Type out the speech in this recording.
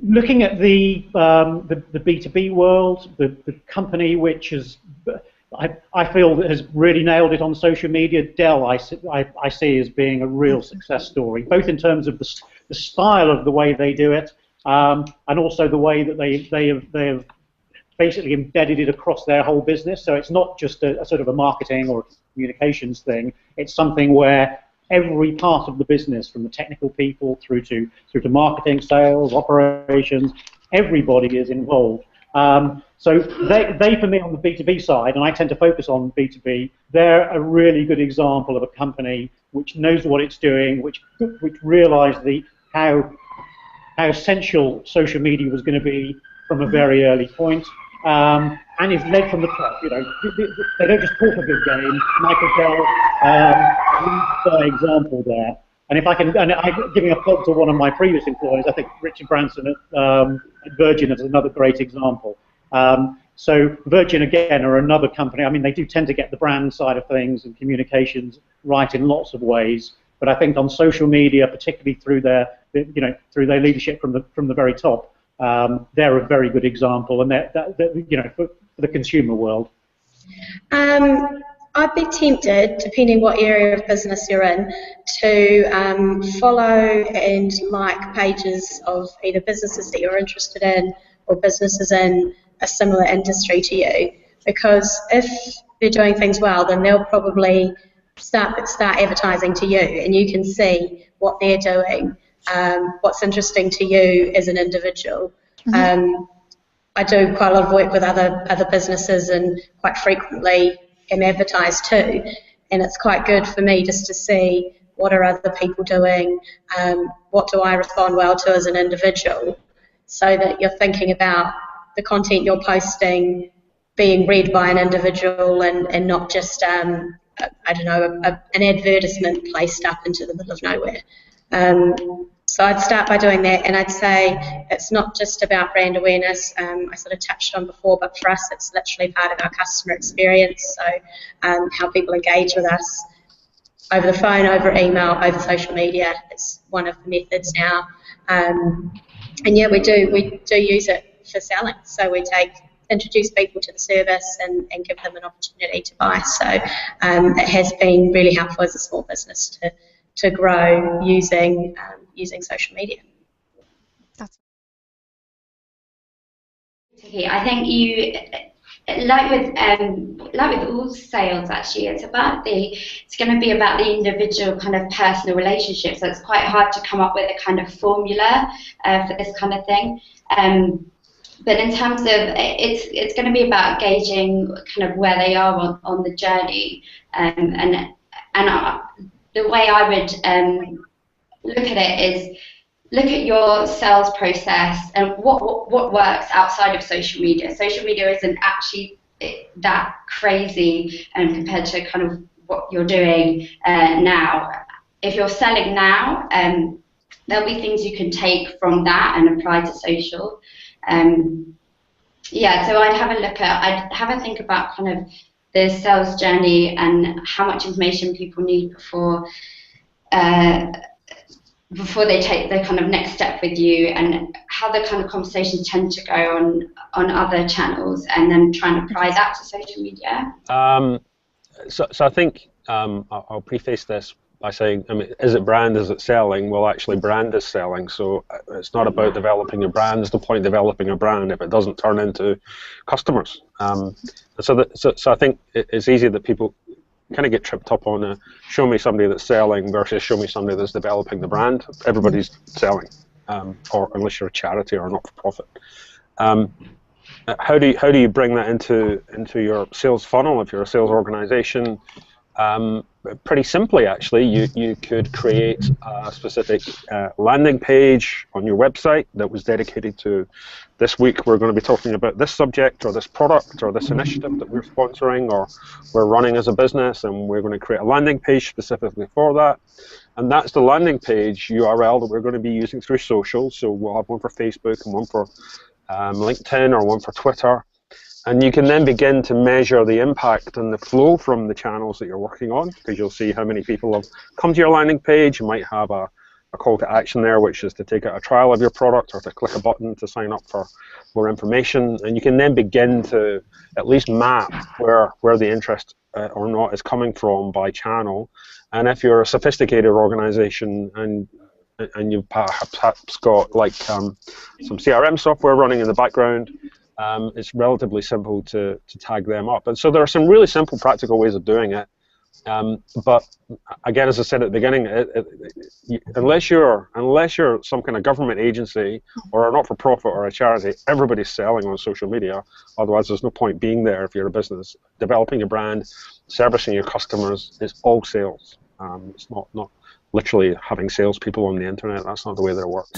looking at the B2B world, the company which has, I feel that has really nailed it on social media, Dell I see as being a real success story, both in terms of the style of the way they do it, and also the way that they have basically embedded it across their whole business. So it's not just a sort of a marketing or communications thing. It's something where every part of the business, from the technical people through to marketing, sales, operations, everybody is involved. So they for me on the B2B side, and I tend to focus on B2B, they're a really good example of a company which knows what it's doing, which realised how essential social media was going to be from a very early point, and is led from the top. You know, they don't just talk a good game. Michael Dell by example there. And if I can, and I'm giving a plug to one of my previous employers, I think Richard Branson at Virgin is another great example. So Virgin, again, are another company. I mean, they do tend to get the brand side of things and communications right in lots of ways. But I think on social media, particularly through their leadership from the very top, they're a very good example, and they're for the consumer world. I'd be tempted, depending what area of business you're in, to follow and like pages of either businesses that you're interested in or businesses in a similar industry to you, because if they're doing things well, then they'll probably start advertising to you, and you can see what they're doing, what's interesting to you as an individual. I do quite a lot of work with other businesses, and quite frequently am advertised too, and it's quite good for me just to see what are other people doing, what do I respond well to as an individual, so that you're thinking about the content you're posting being read by an individual and not just an advertisement placed up into the middle of nowhere. So I'd start by doing that, and I'd say it's not just about brand awareness. I sort of touched on before, but for us it's literally part of our customer experience, so how people engage with us over the phone, over email, over social media. It's one of the methods now, and yeah, we do use it for selling. So we introduce people to the service and give them an opportunity to buy. So it has been really helpful as a small business to grow using social media. I think you, like with all sales, actually, it's going to be about the individual kind of personal relationship. So it's quite hard to come up with a kind of formula for this kind of thing. But in terms of, it's going to be about gauging kind of where they are on the journey, and the way I would look at it is look at your sales process and what works outside of social media. Social media isn't actually that crazy compared to kind of what you're doing now. If you're selling now, there'll be things you can take from that and apply to social. Yeah, so I'd have a think about kind of the sales journey and how much information people need before they take the kind of next step with you, and how the kind of conversations tend to go on other channels, and then try and apply that to social media. So I think I'll preface this by saying, I mean, is it brand, is it selling? Well, actually, brand is selling, so it's not about developing a brand. There's no point developing a brand if it doesn't turn into customers. So I think it's easy that people kind of get tripped up on show me somebody that's selling versus show me somebody that's developing the brand. Everybody's selling, or unless you're a charity or not for profit. How do you bring that into your sales funnel if you're a sales organization? Pretty simply, actually, you could create a specific landing page on your website that was dedicated to, this week we're going to be talking about this subject or this product or this initiative that we're sponsoring or we're running as a business, and we're going to create a landing page specifically for that. And that's the landing page URL that we're going to be using through social. So we'll have one for Facebook and one for LinkedIn or one for Twitter. And you can then begin to measure the impact and the flow from the channels that you're working on, because you'll see how many people have come to your landing page. You might have a call to action there, which is to take out a trial of your product or to click a button to sign up for more information. And you can then begin to at least map where the interest or not is coming from by channel. And if you're a sophisticated organization and you've perhaps got like some CRM software running in the background, it's relatively simple to tag them up. And so there are some really simple practical ways of doing it. But again, as I said at the beginning, unless you're some kind of government agency or a not-for-profit or a charity, everybody's selling on social media. Otherwise, there's no point being there if you're a business. Developing your brand, servicing your customers, it's all sales. It's not literally having salespeople on the internet. That's not the way that it works.